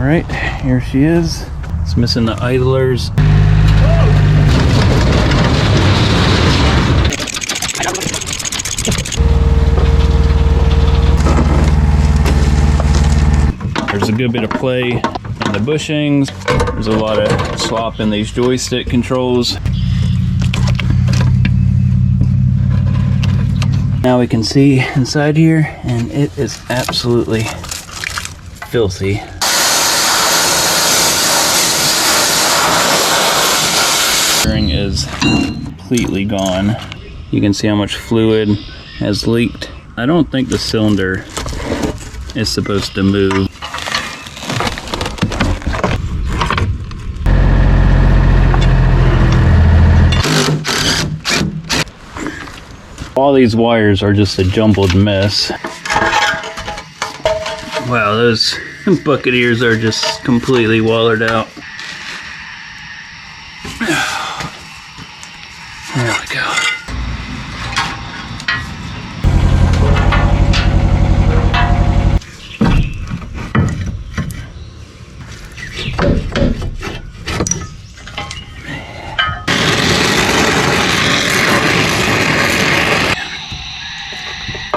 All right, here she is. It's missing the idlers. There's a good bit of play in the bushings. There's a lot of slop in these joystick controls. Now we can see inside here, and it is absolutely filthy. Bearing is completely gone. You can see how much fluid has leaked. I don't think the cylinder is supposed to move. All these wires are just a jumbled mess. Wow, those bucket ears are just completely wallered out. There we go.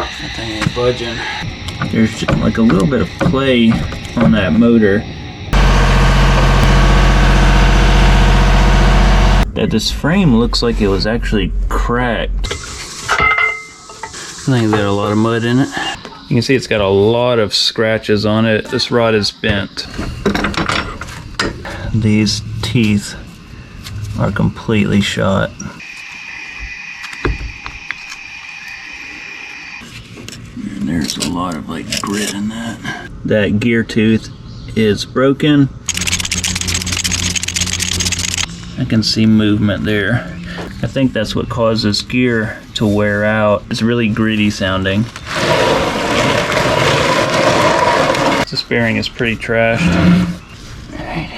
That thing ain't budging. There's just like a little bit of play on that motor. That this frame looks like it was actually cracked. I think it got a lot of mud in it. You can see it's got a lot of scratches on it. This rod is bent. These teeth are completely shot. And there's a lot of like grit in that. That gear tooth is broken. I can see movement there. I think that's what causes gear to wear out. It's really gritty sounding. This bearing is pretty trashed. Alright,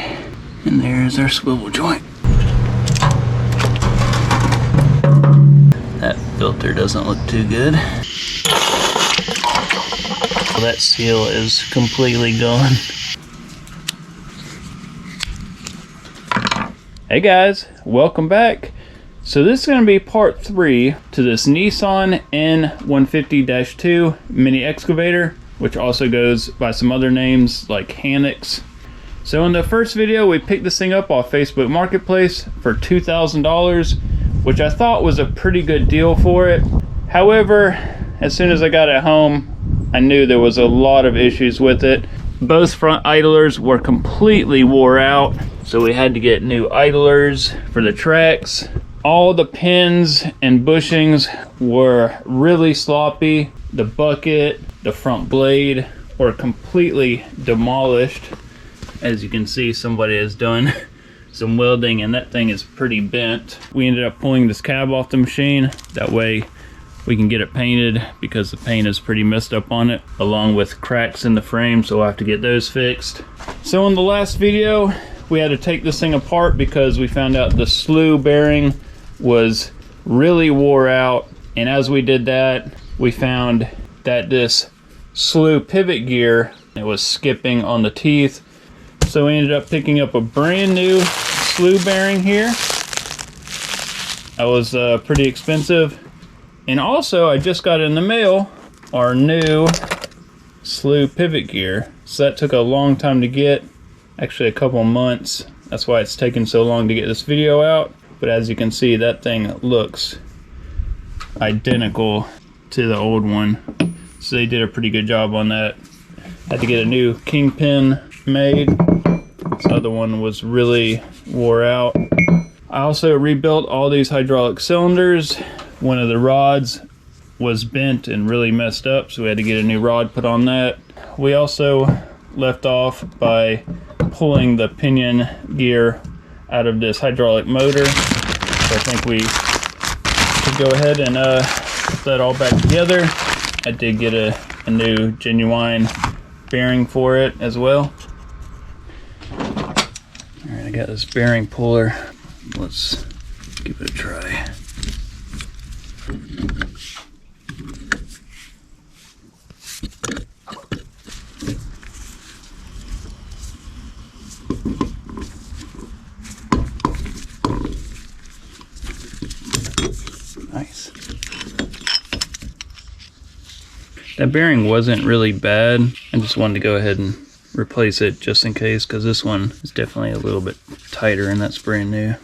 and there's our swivel joint. That filter doesn't look too good. That seal is completely gone. Hey guys, welcome back. So this is going to be part 3 to this Nissan N150-2 mini excavator, which also goes by some other names like Hanix. So in the first video, we picked this thing up off Facebook Marketplace for $2,000, which I thought was a pretty good deal for it. However, as soon as I got it home, I knew there was a lot of issues with it. Both front idlers were completely wore out, so we had to get new idlers for the tracks. All the pins and bushings were really sloppy. The bucket, the front blade were completely demolished. As you can see, somebody has done some welding and that thing is pretty bent. We ended up pulling this cab off the machine. That way we can get it painted because the paint is pretty messed up on it, along with cracks in the frame, so we'll have to get those fixed. So in the last video, we had to take this thing apart because we found out the slew bearing was really wore out, and as we did that, we found that this slew pivot gear, it was skipping on the teeth. So we ended up picking up a brand new slew bearing here. That was pretty expensive. And also, I just got in the mail our new slew pivot gear. So that took a long time to get, actually a couple months. That's why it's taken so long to get this video out. But as you can see, that thing looks identical to the old one. So they did a pretty good job on that. Had to get a new kingpin made. This other one was really wore out. I also rebuilt all these hydraulic cylinders. One of the rods was bent and really messed up, so we had to get a new rod put on that. We also left off by pulling the pinion gear out of this hydraulic motor. So I think we could go ahead and put that all back together. I did get a new genuine bearing for it as well. Alright, I got this bearing puller. Let's give it a try. That bearing wasn't really bad. I just wanted to go ahead and replace it just in case, because this one is definitely a little bit tighter and that's brand new.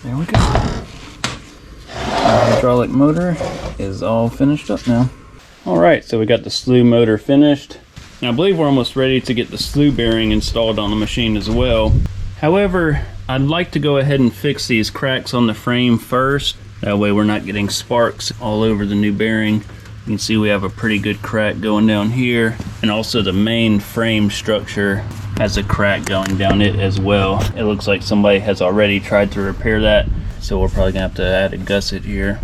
There we go. Our hydraulic motor is all finished up now. Alright, so we got the slew motor finished. Now I believe we're almost ready to get the slew bearing installed on the machine as well. However, I'd like to go ahead and fix these cracks on the frame first. That way we're not getting sparks all over the new bearing. You can see we have a pretty good crack going down here. And also the main frame structure has a crack going down it as well. It looks like somebody has already tried to repair that. So we're probably gonna have to add a gusset here.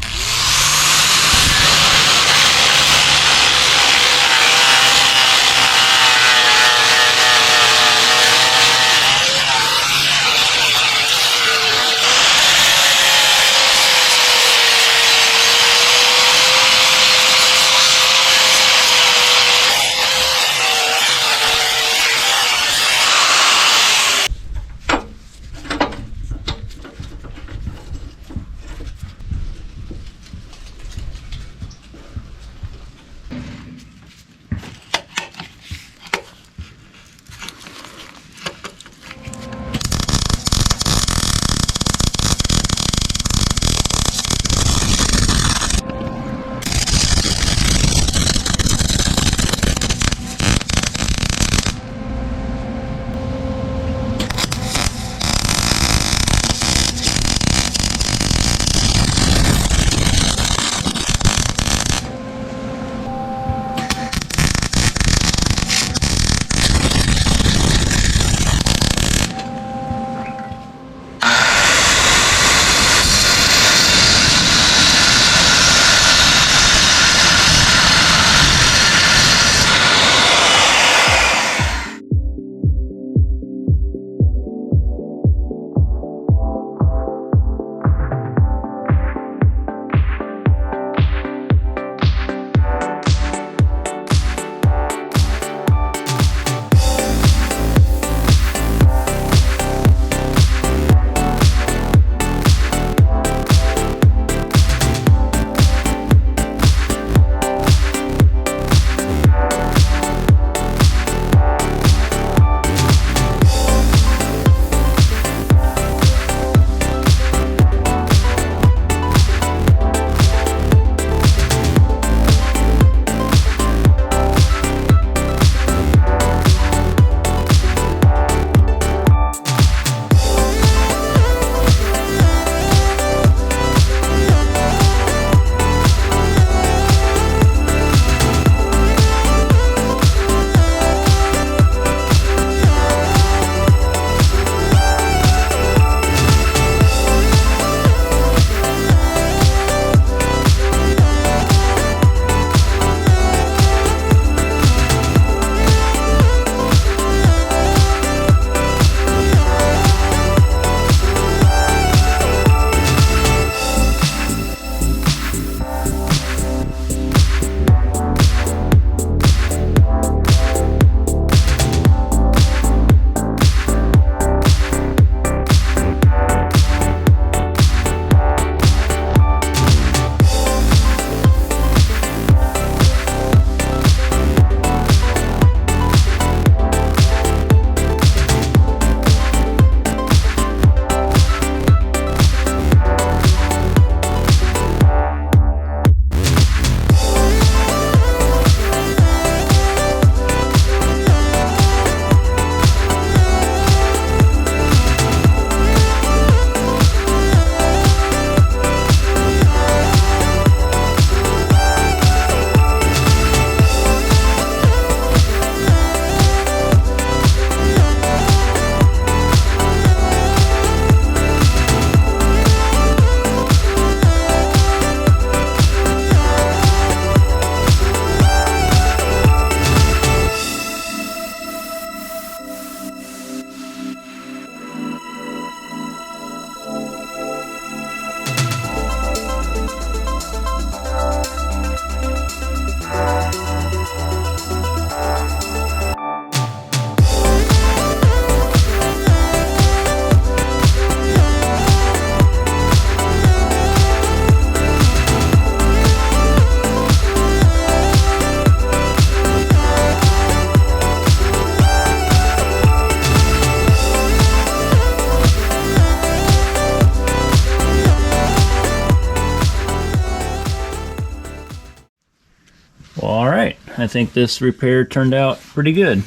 I think this repair turned out pretty good.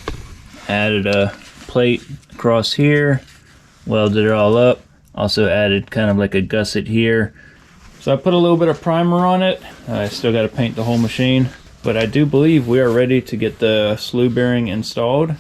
Added a plate across here, welded it all up, also added kind of like a gusset here. So I put a little bit of primer on it. I still got to paint the whole machine, but I do believe we are ready to get the slew bearing installed.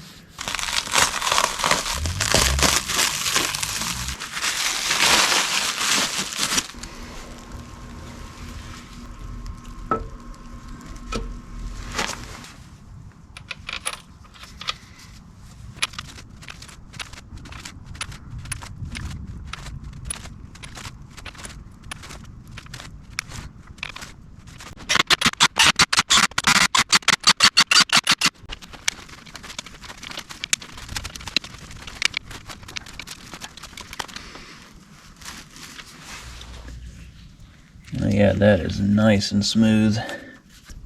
Yeah, that is nice and smooth.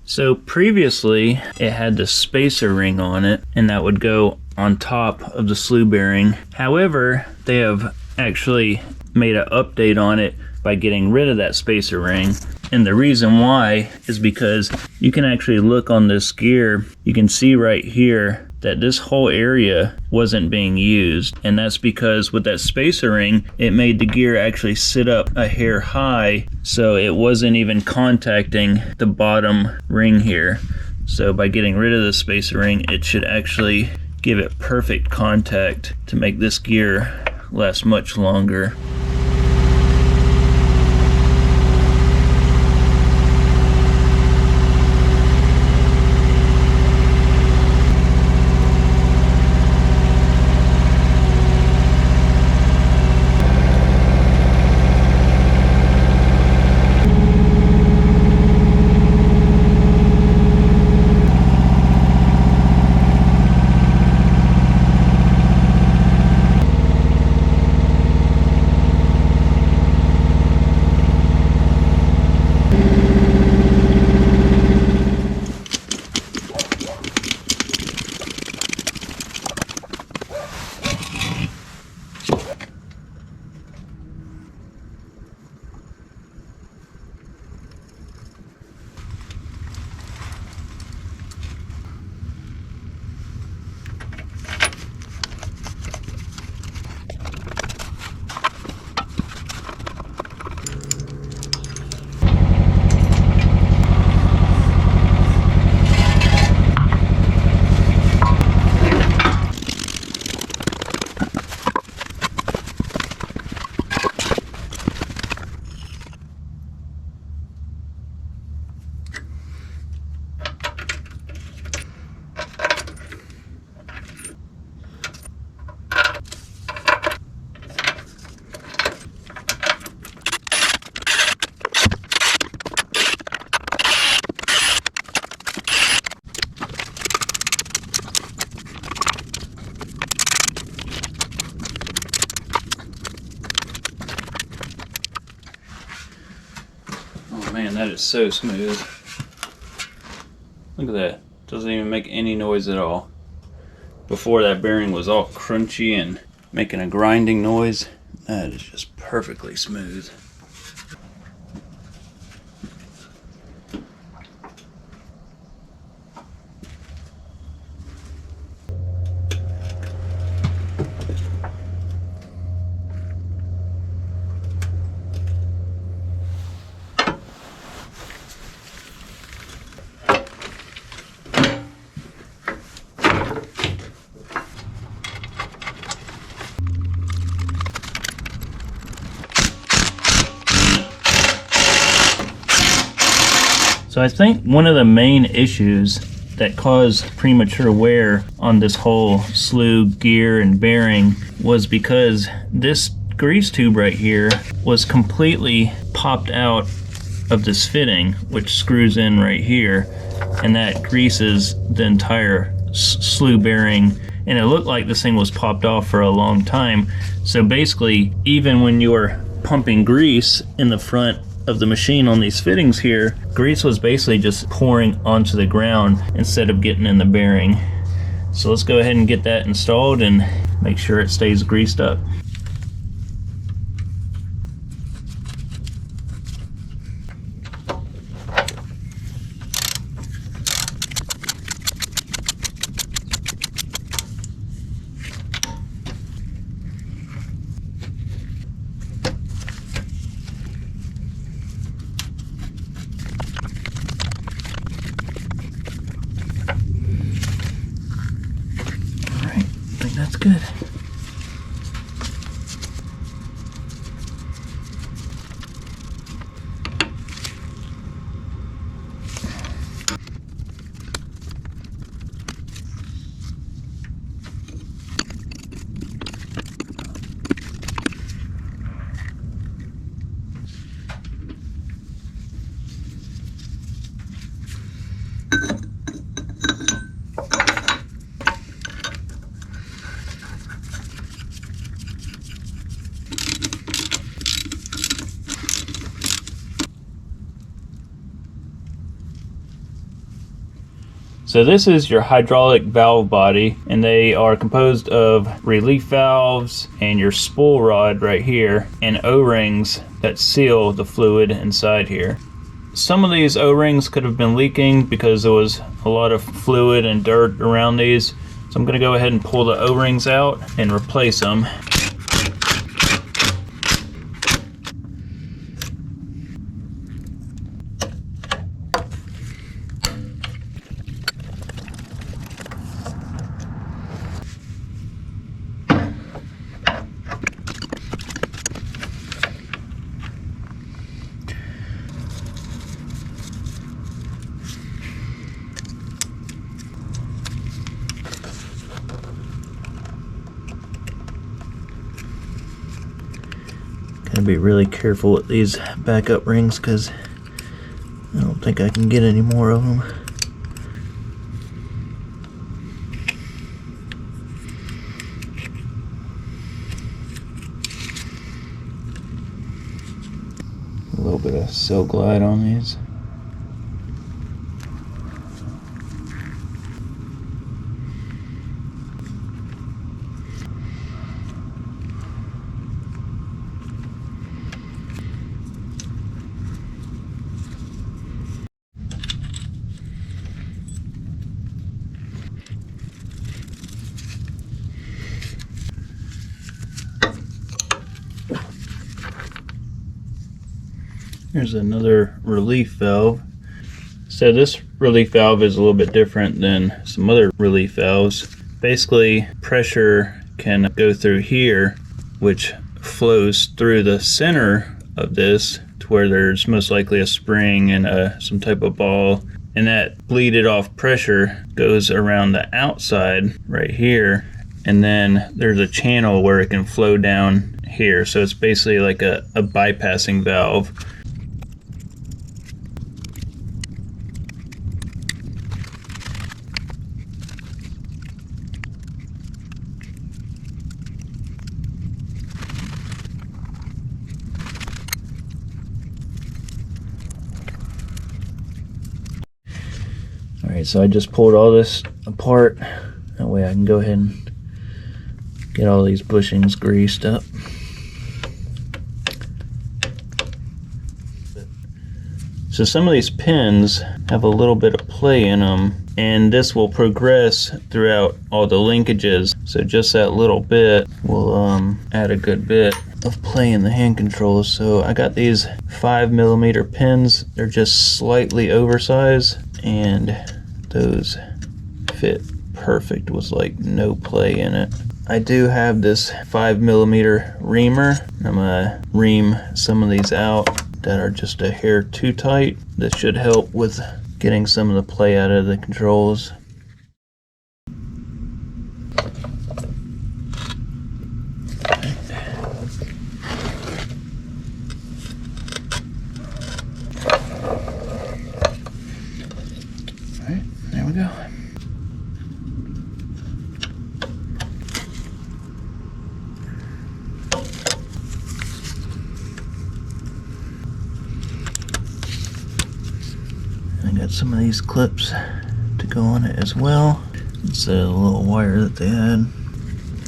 So previously it had the spacer ring on it, and that would go on top of the slew bearing. However, they have actually made an update on it by getting rid of that spacer ring. And the reason why is because you can actually look on this gear. You can see right here that this whole area wasn't being used, and that's because with that spacer ring it made the gear actually sit up a hair high, so it wasn't even contacting the bottom ring here. So by getting rid of the spacer ring, it should actually give it perfect contact to make this gear last much longer. Man, that is so smooth. Look at that. Doesn't even make any noise at all. Before, that bearing was all crunchy and making a grinding noise. That is just perfectly smooth. So I think one of the main issues that caused premature wear on this whole slew gear and bearing was because this grease tube right here was completely popped out of this fitting, which screws in right here, and that greases the entire slew bearing, and it looked like this thing was popped off for a long time. So basically, even when you were pumping grease in the front of the machine on these fittings here, grease was basically just pouring onto the ground instead of getting in the bearing. So let's go ahead and get that installed and make sure it stays greased up. So this is your hydraulic valve body, and they are composed of relief valves and your spool rod right here and O-rings that seal the fluid inside here. Some of these O-rings could have been leaking because there was a lot of fluid and dirt around these. So I'm going to go ahead and pull the O-rings out and replace them. Gotta be really careful with these backup rings because I don't think I can get any more of them. A little bit of silk glide on these. Here's another relief valve. So this relief valve is a little bit different than some other relief valves. Basically, pressure can go through here, which flows through the center of this to where there's most likely a spring and some type of ball. And that bleeded off pressure goes around the outside right here. And then there's a channel where it can flow down here. So it's basically like a bypassing valve. Alright, so I just pulled all this apart. That way I can go ahead and get all these bushings greased up. So some of these pins have a little bit of play in them, and this will progress throughout all the linkages. So just that little bit will add a good bit of play in the hand controls. So I got these 5mm pins. They're just slightly oversized, and those fit perfect with like no play in it. I do have this 5mm reamer. I'm gonna ream some of these out that are just a hair too tight. This should help with getting some of the play out of the controls. Alright, there we go. I got some of these clips to go on it as well. Instead of the little wire that they had.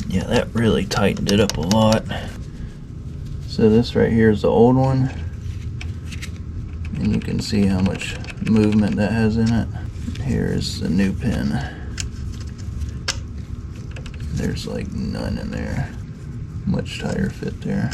Yeah, that really tightened it up a lot. So this right here is the old one. And you can see how much movement that has in it. Here is the new pin. There's like none in there. Much tighter fit there.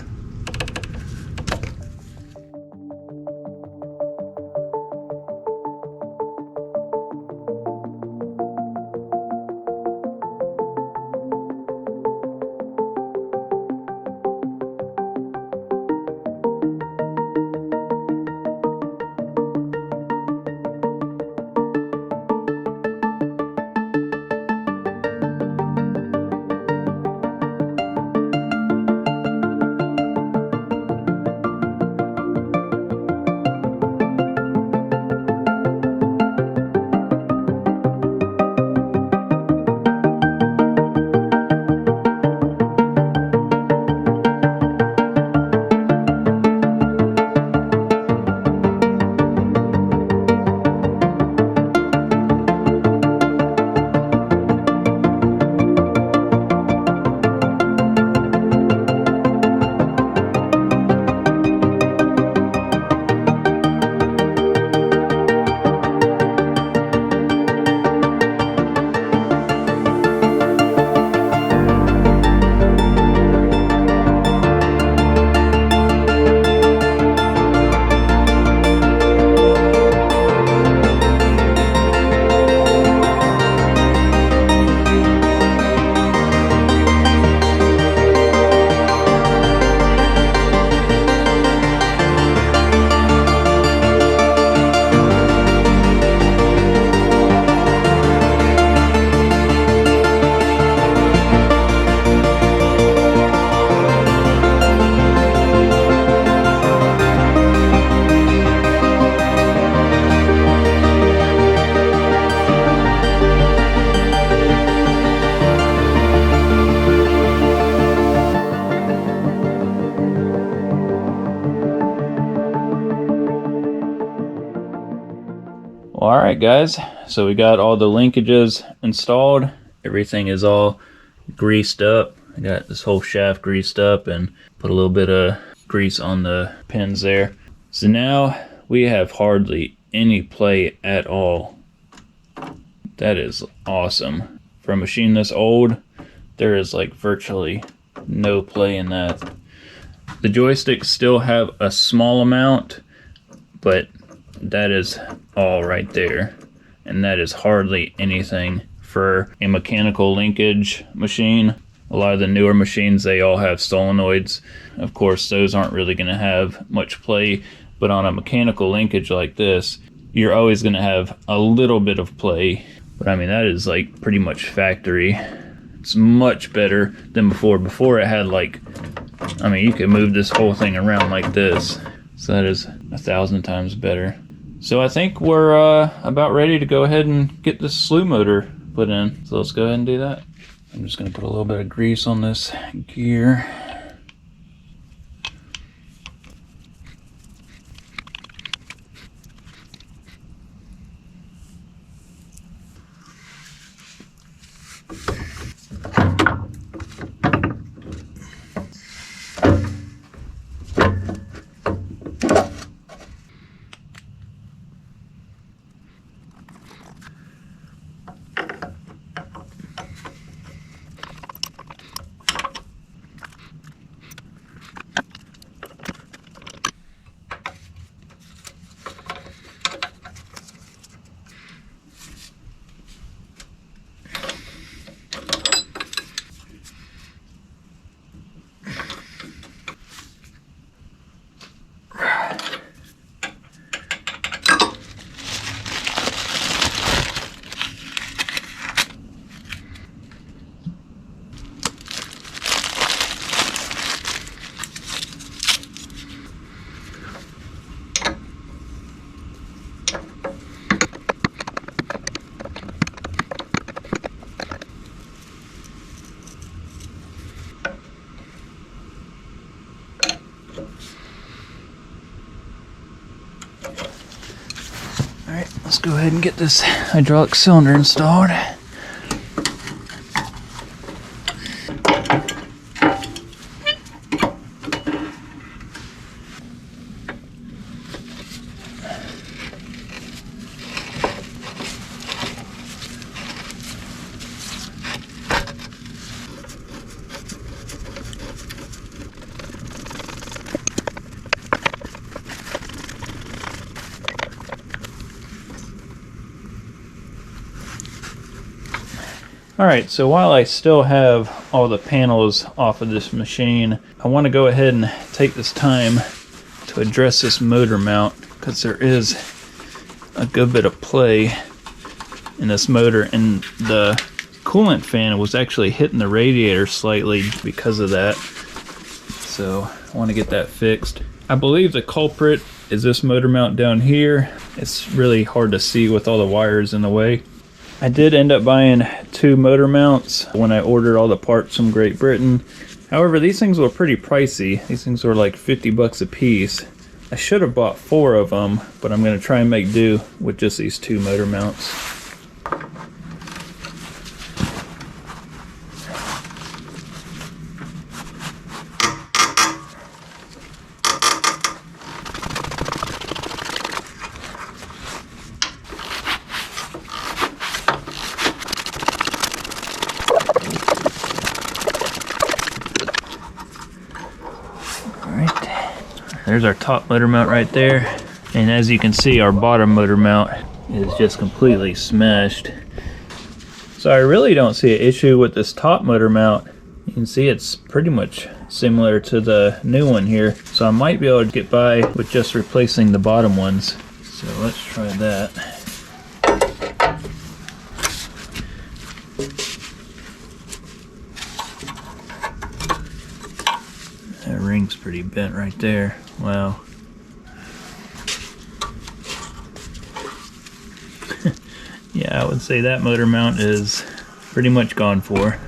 Alright guys, so we got all the linkages installed. Everything is all greased up. I got this whole shaft greased up and put a little bit of grease on the pins there. So now we have hardly any play at all. That is awesome. For a machine this old, there is like virtually no play in that. The joysticks still have a small amount, but that is all right there. And that is hardly anything for a mechanical linkage machine. A lot of the newer machines, they all have solenoids. Of course, those aren't really going to have much play, but on a mechanical linkage like this, you're always going to have a little bit of play. But I mean, that is like pretty much factory. It's much better than before. Before it had like, I mean, you could move this whole thing around like this. So that is 1,000 times better. So I think we're about ready to go ahead and get this slew motor put in. So let's go ahead and do that. I'm just going to put a little bit of grease on this gear. Alright, let's go ahead and get this hydraulic cylinder installed. Alright, so while I still have all the panels off of this machine, I want to go ahead and take this time to address this motor mount, because there is a good bit of play in this motor, and the coolant fan was actually hitting the radiator slightly because of that. So I want to get that fixed. I believe the culprit is this motor mount down here. It's really hard to see with all the wires in the way. I did end up buying 2 motor mounts when I ordered all the parts from Great Britain. However, these things were pretty pricey. These things were like 50 bucks a piece. I should have bought 4 of them, but I'm going to try and make do with just these 2 motor mounts. There's our top motor mount right there, and as you can see, our bottom motor mount is just completely smashed. So I really don't see an issue with this top motor mount. You can see it's pretty much similar to the new one here, so I might be able to get by with just replacing the bottom ones. So let's try that. That ring's pretty bent right there. Wow. Yeah, I would say that motor mount is pretty much gone for.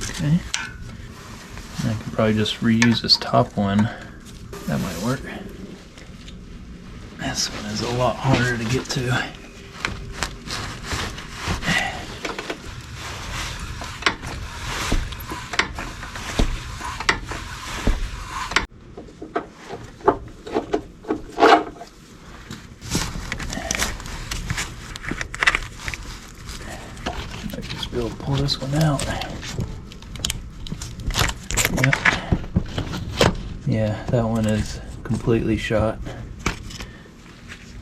Okay. probably just reuse this top one. That might work. This one is a lot harder to get to. Might just be able to pull this one out. Yep. Yeah, that one is completely shot.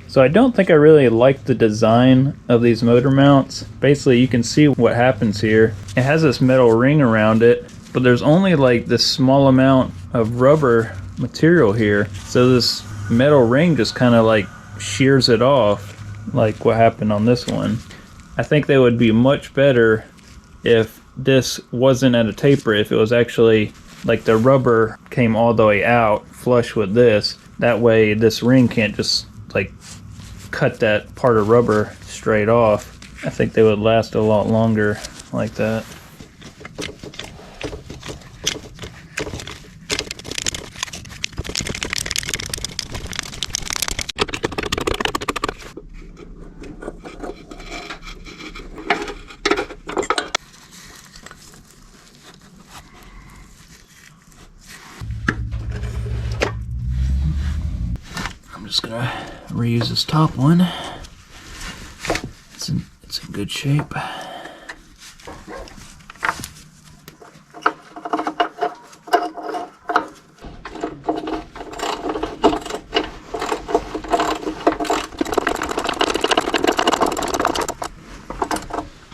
So I don't think I really like the design of these motor mounts. Basically, you can see what happens here. It has this metal ring around it, but there's only like this small amount of rubber material here. So this metal ring just kind of like shears it off, like what happened on this one. I think they would be much better if this wasn't at a taper, if it was actually like the rubber came all the way out flush with this. That way this ring can't just like cut that part of rubber straight off. I think they would last a lot longer like that. I'm just gonna reuse this top one. It's in good shape.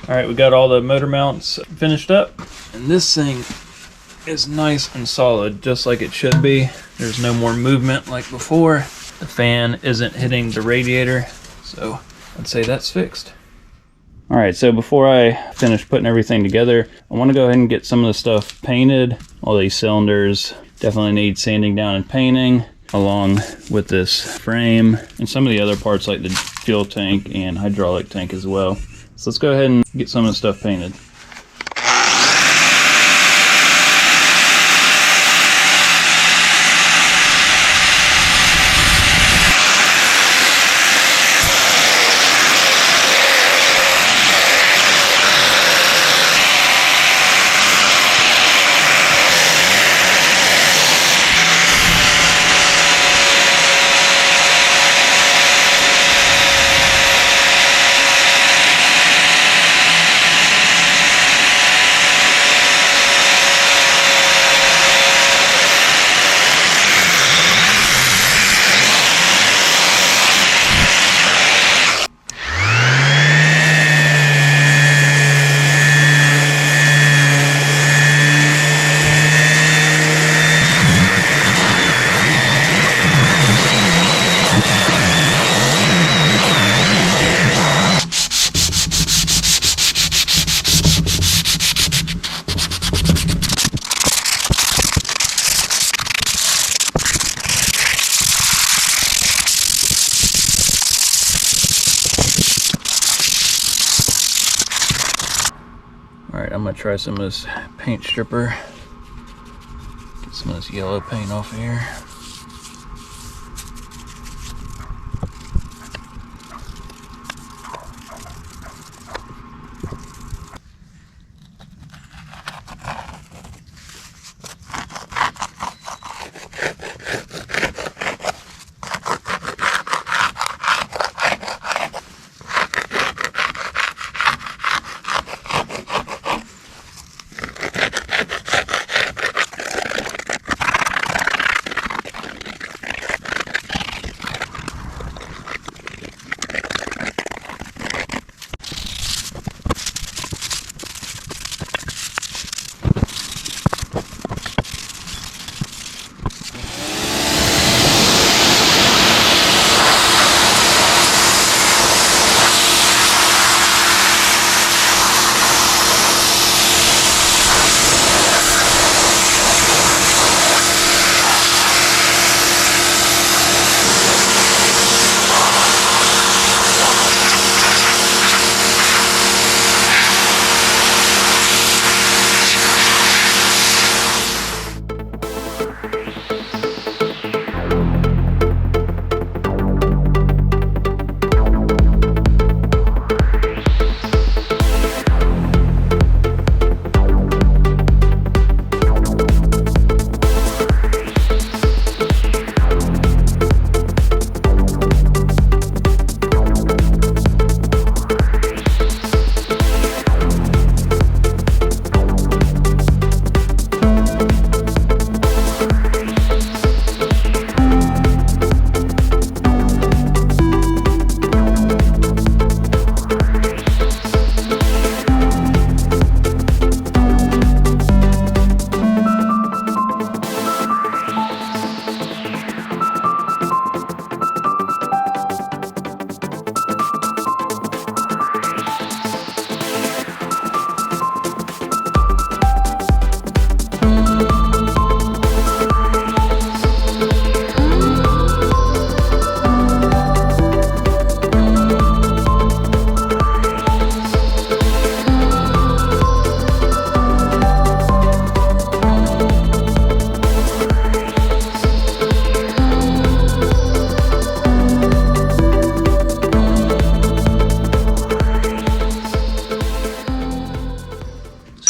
Alright, we got all the motor mounts finished up, and this thing is nice and solid, just like it should be. There's no more movement like before. The fan isn't hitting the radiator, so I'd say that's fixed. Alright, so before I finish putting everything together, I want to go ahead and get some of the stuff painted. All these cylinders definitely need sanding down and painting, along with this frame, and some of the other parts like the fuel tank and hydraulic tank as well. So let's go ahead and get some of the stuff painted. Alright, I'm going to try some of this paint stripper. Get some of this yellow paint off here.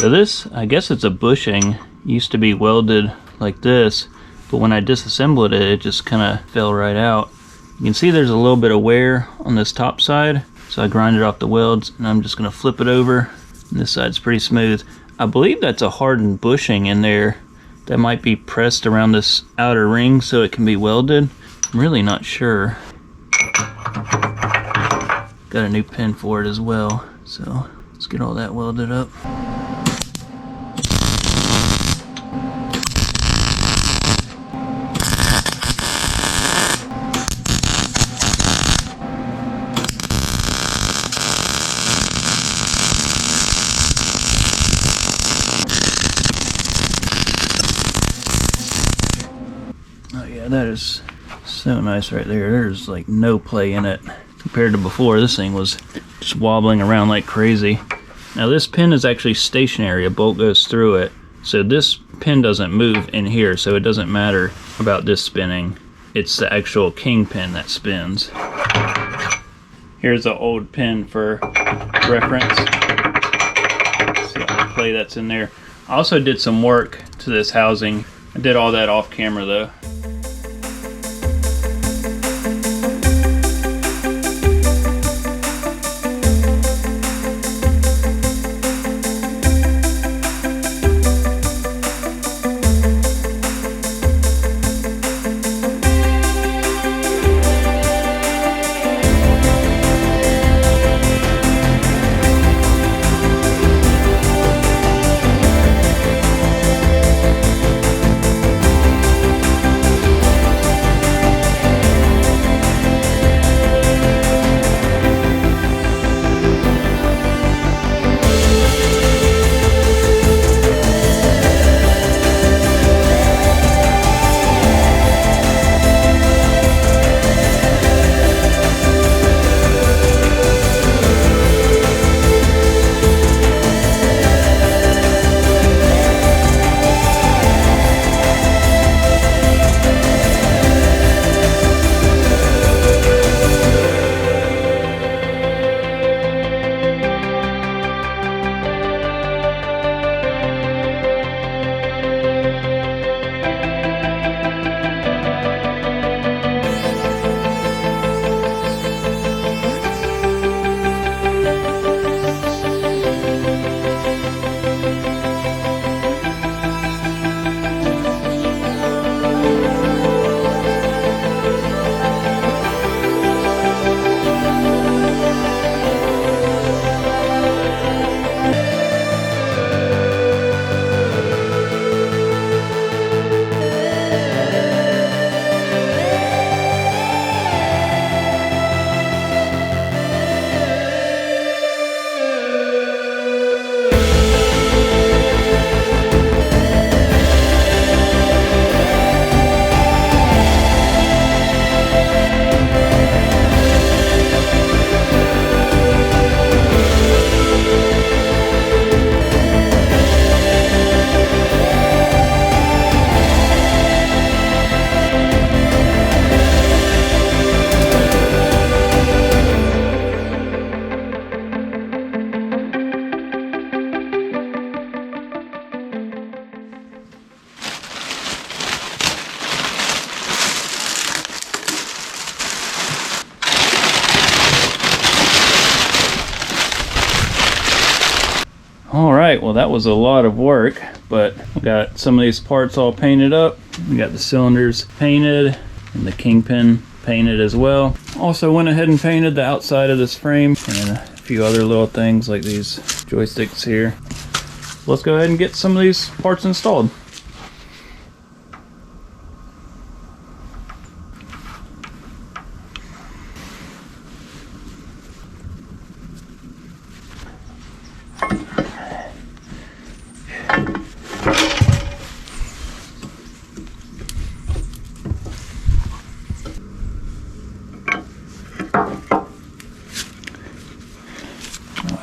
So this, I guess it's a bushing, used to be welded like this, but when I disassembled it, it just kind of fell right out. You can see there's a little bit of wear on this top side, so I grinded off the welds, and I'm just going to flip it over, and this side's pretty smooth. I believe that's a hardened bushing in there that might be pressed around this outer ring so it can be welded. I'm really not sure. Got a new pin for it as well, so let's get all that welded up. Oh yeah, that is so nice right there. There's like no play in it compared to before. This thing was just wobbling around like crazy. Now this pin is actually stationary. A bolt goes through it. So this pin doesn't move in here, so it doesn't matter about this spinning. It's the actual king pin that spins. Here's an old pin for reference. See all the play that's in there. I also did some work to this housing. I did all that off camera though. Alright, well that was a lot of work, but we got some of these parts all painted up. We got the cylinders painted and the kingpin painted as well. Also went ahead and painted the outside of this frame and a few other little things like these joysticks here. Let's go ahead and get some of these parts installed.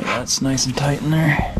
That's nice and tight in there.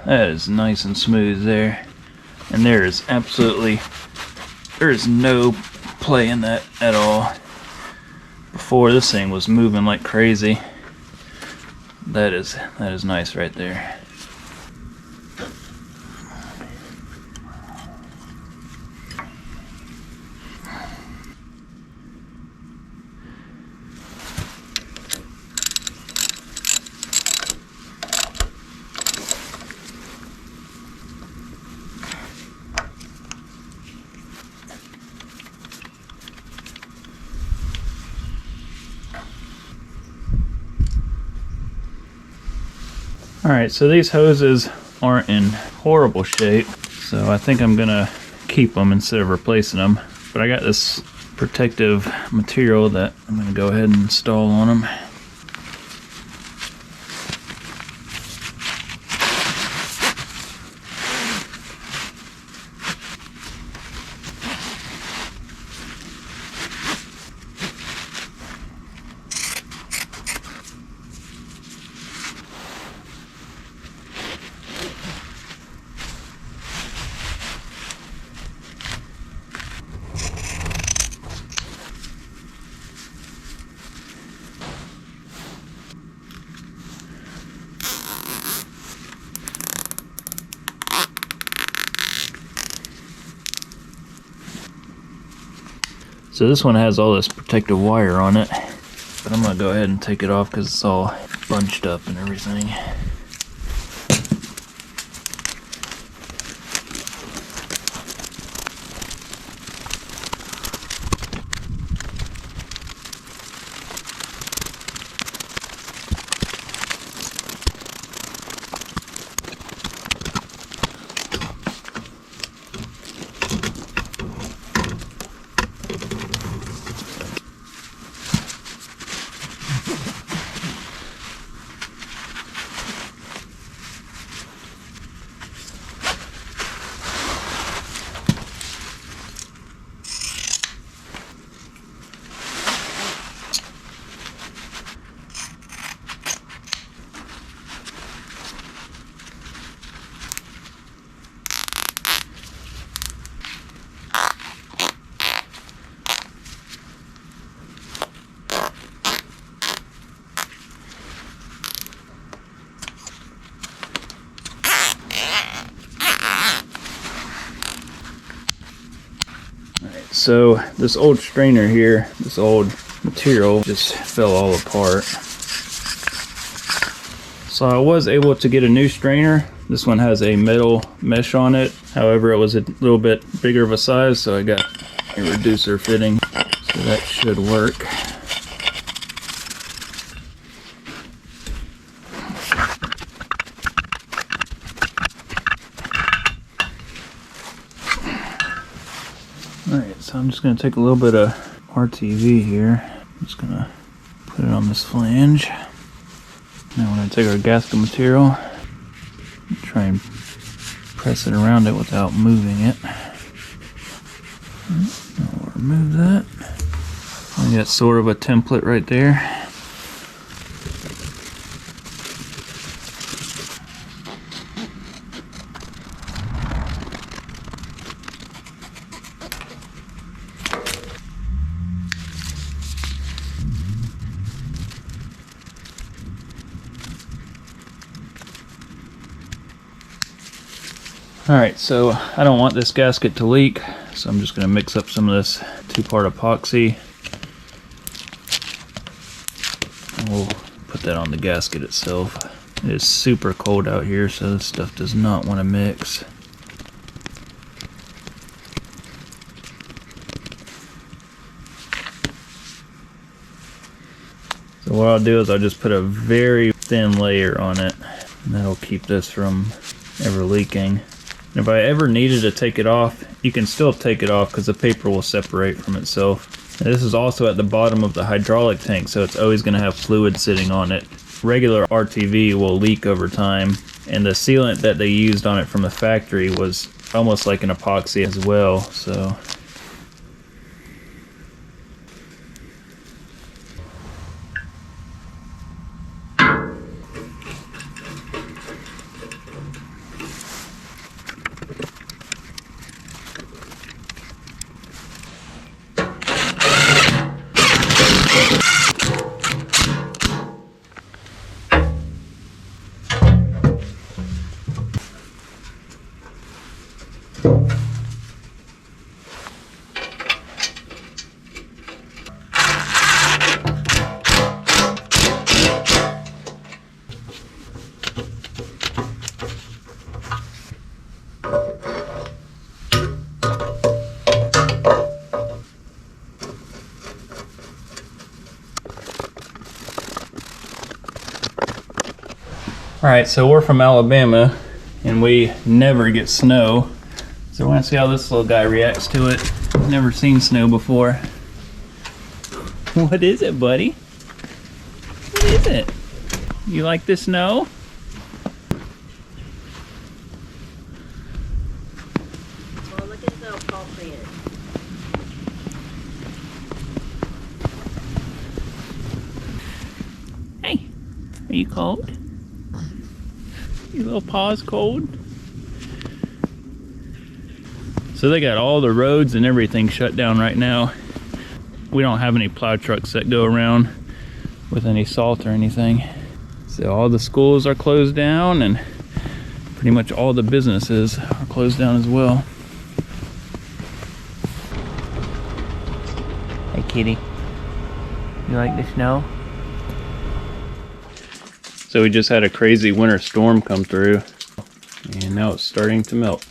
That is nice and smooth there. And there is no play in that at all. Before, this thing was moving like crazy. That is nice right there. Alright, so these hoses aren't in horrible shape, so I think I'm gonna keep them instead of replacing them. But I got this protective material that I'm gonna go ahead and install on them. So this one has all this protective wire on it, but I'm gonna go ahead and take it off because it's all bunched up and everything. So this old strainer here, this old material just fell all apart. So I was able to get a new strainer. This one has a metal mesh on it. However, it was a little bit bigger of a size, so I got a reducer fitting. So that should work. Alright, so I'm just going to take a little bit of RTV here. I'm just going to put it on this flange. Now we're going to take our gasket material and try and press it around it without moving it. I'll remove that. I got sort of a template right there. Alright, so I don't want this gasket to leak, so I'm just going to mix up some of this 2-part epoxy. And we'll put that on the gasket itself. It is super cold out here, so this stuff does not want to mix. So what I'll do is I'll just put a very thin layer on it, and that'll keep this from ever leaking. If I ever needed to take it off, you can still take it off because the paper will separate from itself. And this is also at the bottom of the hydraulic tank, so it's always going to have fluid sitting on it. Regular RTV will leak over time, and the sealant that they used on it from the factory was almost like an epoxy as well. So Alright, so we're from Alabama and we never get snow. So we're gonna see how this little guy reacts to it. Never seen snow before. What is it, buddy? What is it? You like the snow? Well, look at the little paw print. Hey, are you cold? Your little paw's cold? So they got all the roads and everything shut down right now. We don't have any plow trucks that go around with any salt or anything. So all the schools are closed down and pretty much all the businesses are closed down as well. Hey kitty, you like the snow? So we just had a crazy winter storm come through and now it's starting to melt.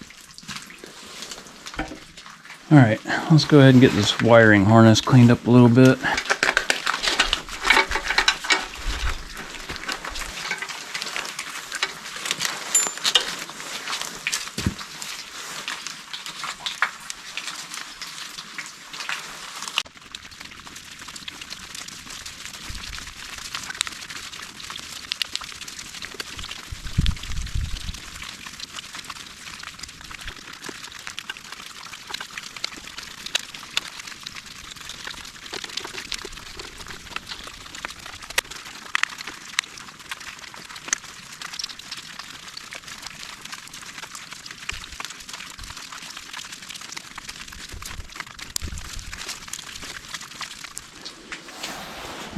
All right, let's go ahead and get this wiring harness cleaned up a little bit.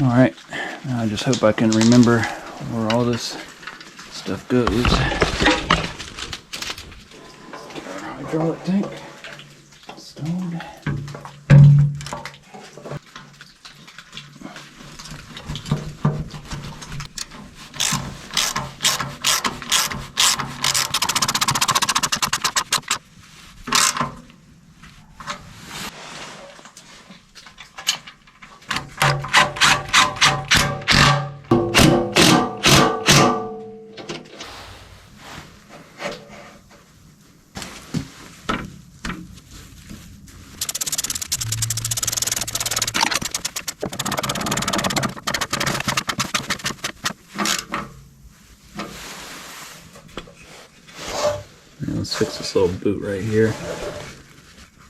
All right, now I just hope I can remember where all this stuff goes. Hydraulic tank, stone. Let's fix this little boot right here.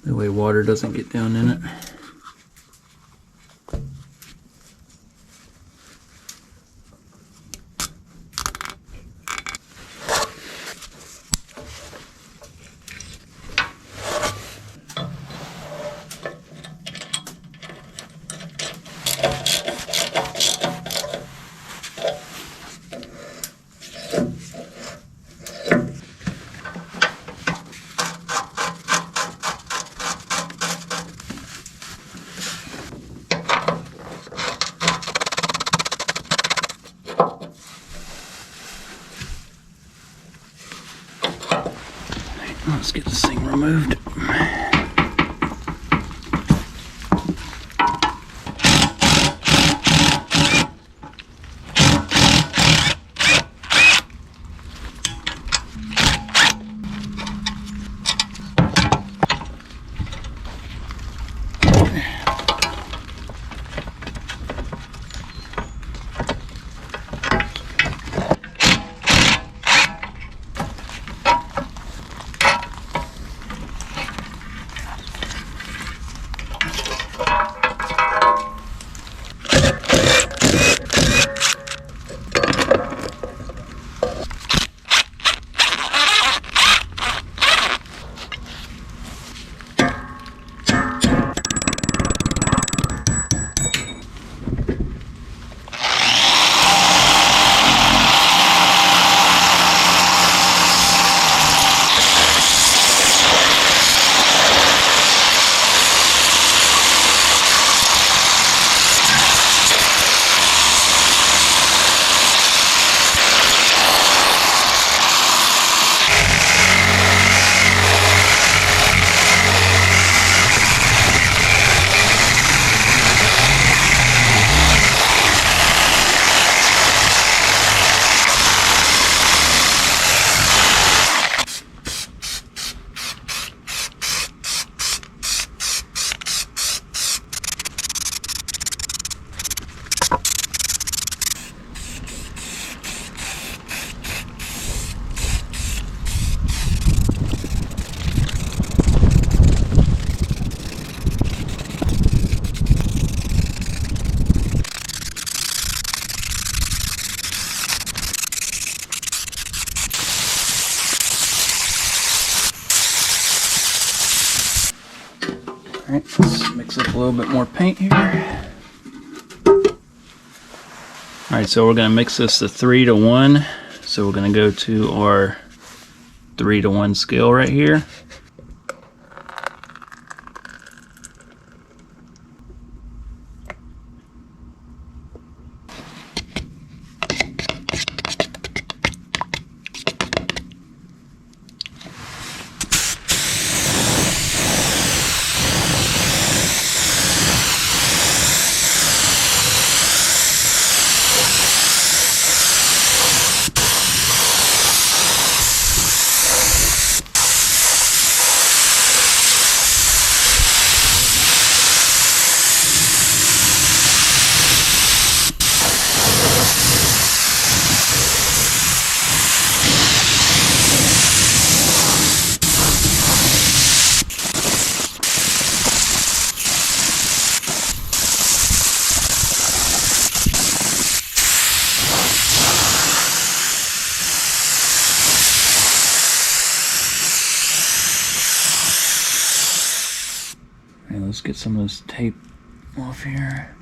That way water doesn't get down in it. Let's get this thing removed. Mix up a little bit more paint here. Alright, so we're going to mix this to 3 to 1. So we're going to go to our 3 to 1 scale right here. Let's get some of this tape off here.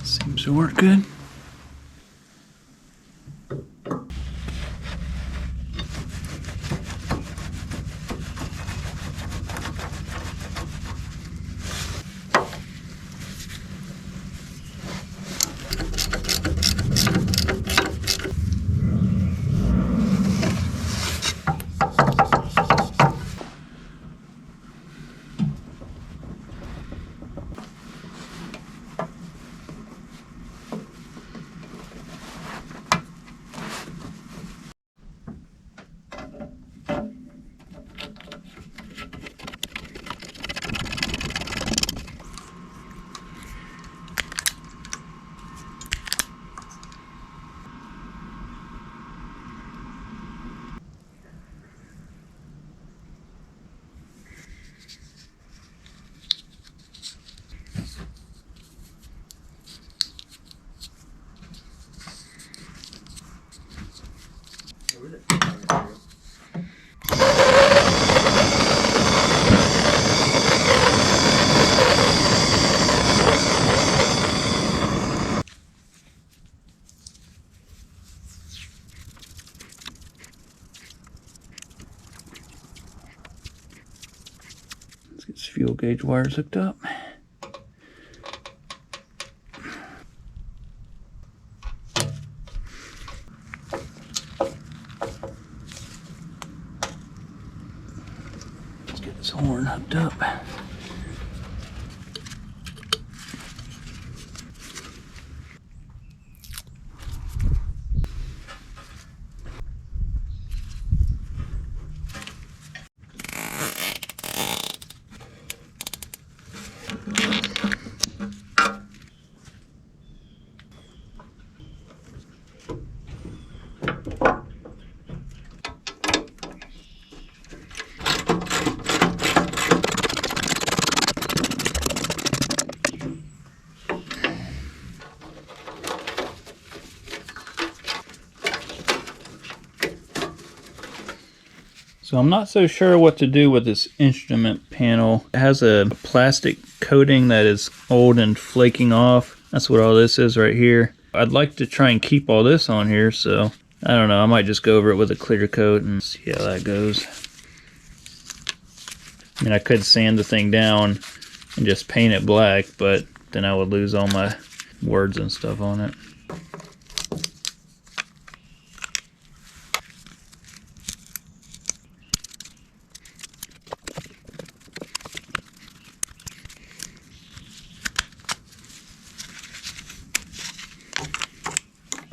Seems to work good. Let's get this fuel gauge wires hooked up. Let's get this horn hooked up. So I'm not so sure what to do with this instrument panel. It has a plastic coating that is old and flaking off. That's what all this is right here. I'd like to try and keep all this on here, so I don't know. I might just go over it with a clear coat and see how that goes. I mean, I could sand the thing down and just paint it black, but then I would lose all my words and stuff on it.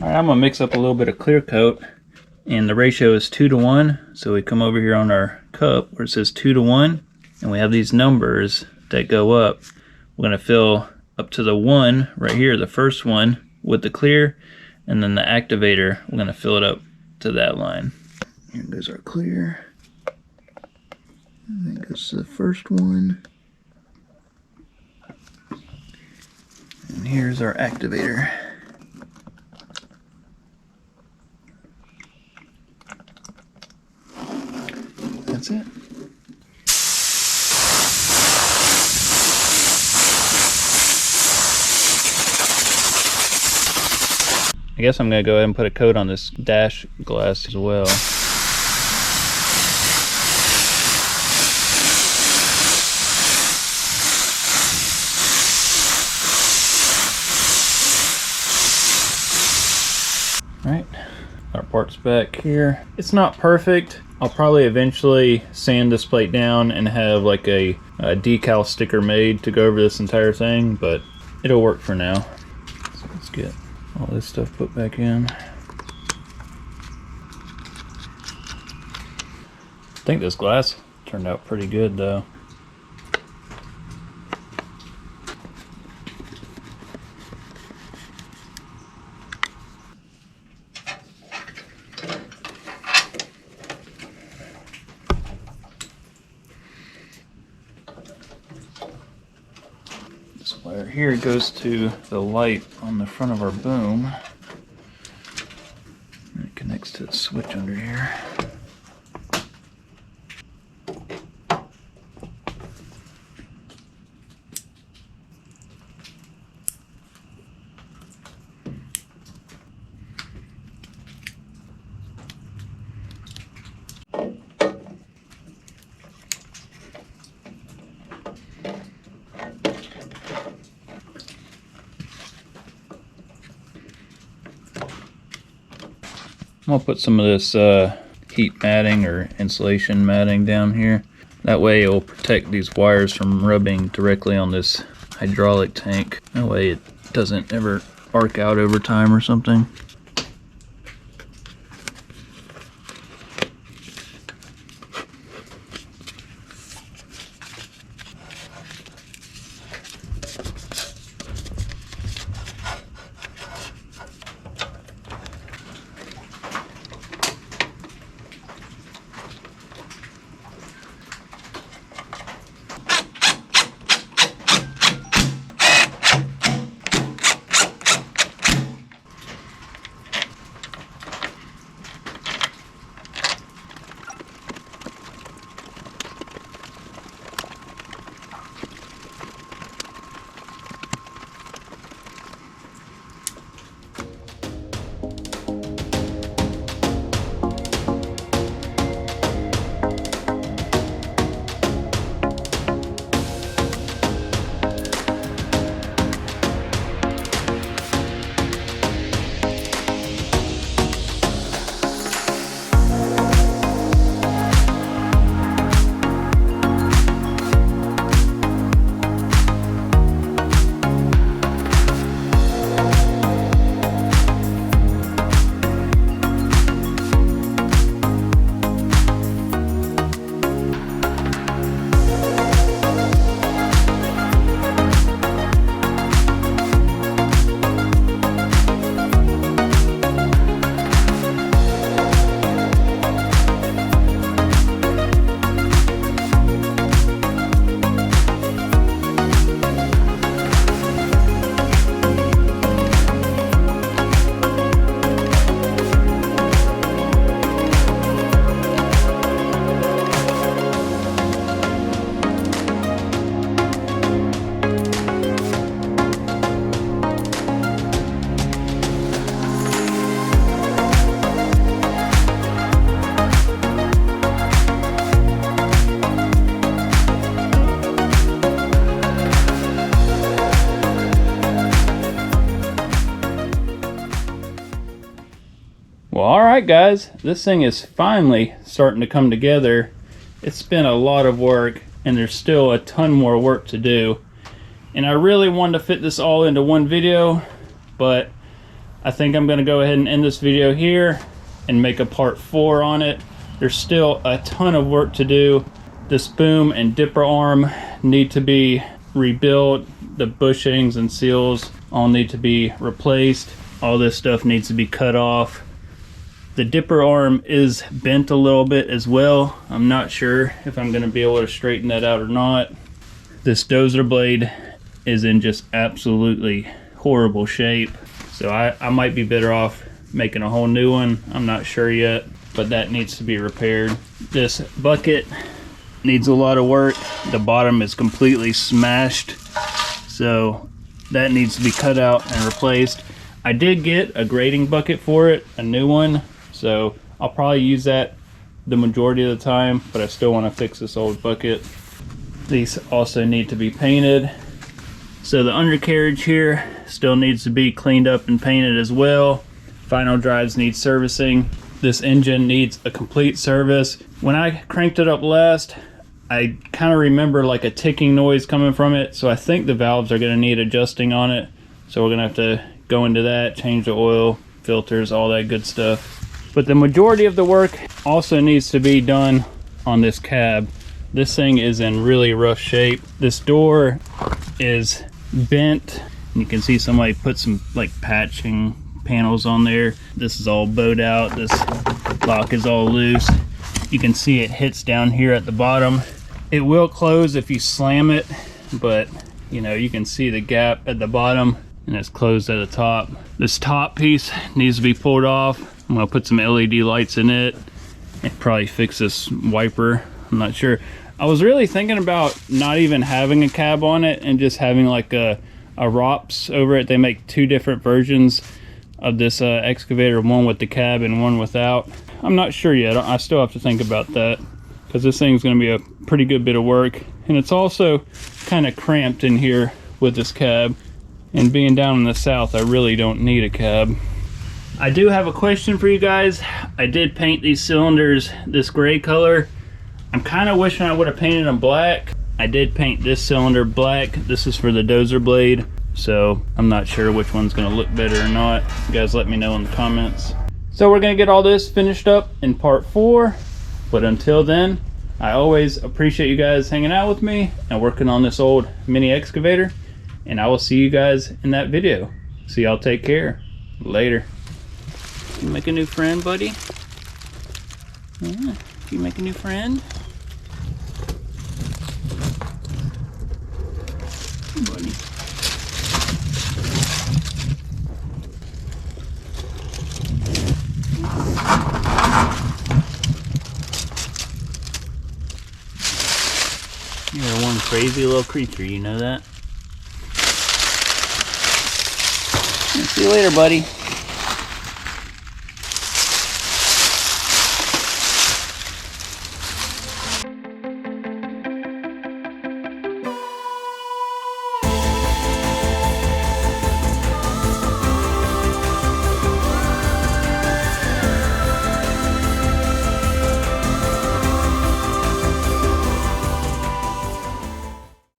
Alright, I'm going to mix up a little bit of clear coat, and the ratio is 2:1. So we come over here on our cup where it says 2:1, and we have these numbers that go up. We're going to fill up to the 1 right here, the first one, with the clear, and then the activator, we're going to fill it up to that line. Here goes our clear, and then goes to the first one, and here's our activator. That's it. I guess I'm going to go ahead and put a coat on this dash glass as well. Alright, our part's back here. It's not perfect. I'll probably eventually sand this plate down and have like a decal sticker made to go over this entire thing, but it'll work for now. So let's get all this stuff put back in. I think this glass turned out pretty good though. This wire here goes to the light on the front of our boom. And it connects to the switch under here. I'm gonna put some of this heat matting or insulation matting down here. That way it will protect these wires from rubbing directly on this hydraulic tank. That way it doesn't ever arc out over time or something. All right, guys, this thing is finally starting to come together. It's been a lot of work, and there's still a ton more work to do. And I really wanted to fit this all into one video, but I think I'm gonna go ahead and end this video here and make a part 4 on it. There's still a ton of work to do. This boom and dipper arm need to be rebuilt. The bushings and seals all need to be replaced. All this stuff needs to be cut off. The dipper arm is bent a little bit as well. I'm not sure if I'm going to be able to straighten that out or not. This dozer blade is in just absolutely horrible shape. So I might be better off making a whole new one. I'm not sure yet, but that needs to be repaired. This bucket needs a lot of work. The bottom is completely smashed, so that needs to be cut out and replaced. I did get a grading bucket for it, a new one, so I'll probably use that the majority of the time, but I still want to fix this old bucket. These also need to be painted. So the undercarriage here still needs to be cleaned up and painted as well. Final drives need servicing. This engine needs a complete service. When I cranked it up last, I kind of remember like a ticking noise coming from it, so I think the valves are going to need adjusting on it. So we're going to have to go into that, change the oil, filters, all that good stuff. But the majority of the work also needs to be done on this cab. This thing is in really rough shape. This door is bent. You can see somebody put some like patching panels on there. This is all bowed out. This lock is all loose. You can see it hits down here at the bottom. It will close if you slam it, but you know, you can see the gap at the bottom and it's closed at the top. This top piece needs to be pulled off. I'm gonna put some LED lights in it and probably fix this wiper. I'm not sure. I was really thinking about not even having a cab on it and just having like a ROPS over it. They make 2 different versions of this excavator, one with the cab and one without. I'm not sure yet. I still have to think about that because this thing's going to be a pretty good bit of work, and it's also kind of cramped in here with this cab, and being down in the south I really don't need a cab. I do have a question for you guys. I did paint these cylinders this gray color. I'm kind of wishing I would have painted them black. I did paint this cylinder black. This is for the dozer blade, so I'm not sure which one's going to look better or not. You guys let me know in the comments. So we're going to get all this finished up in part 4, but until then, I always appreciate you guys hanging out with me and working on this old mini excavator, and I will see you guys in that video. So y'all take care. Later. You make a new friend, buddy? Yeah, you make a new friend? Buddy. You're one crazy little creature, you know that? See you later, buddy.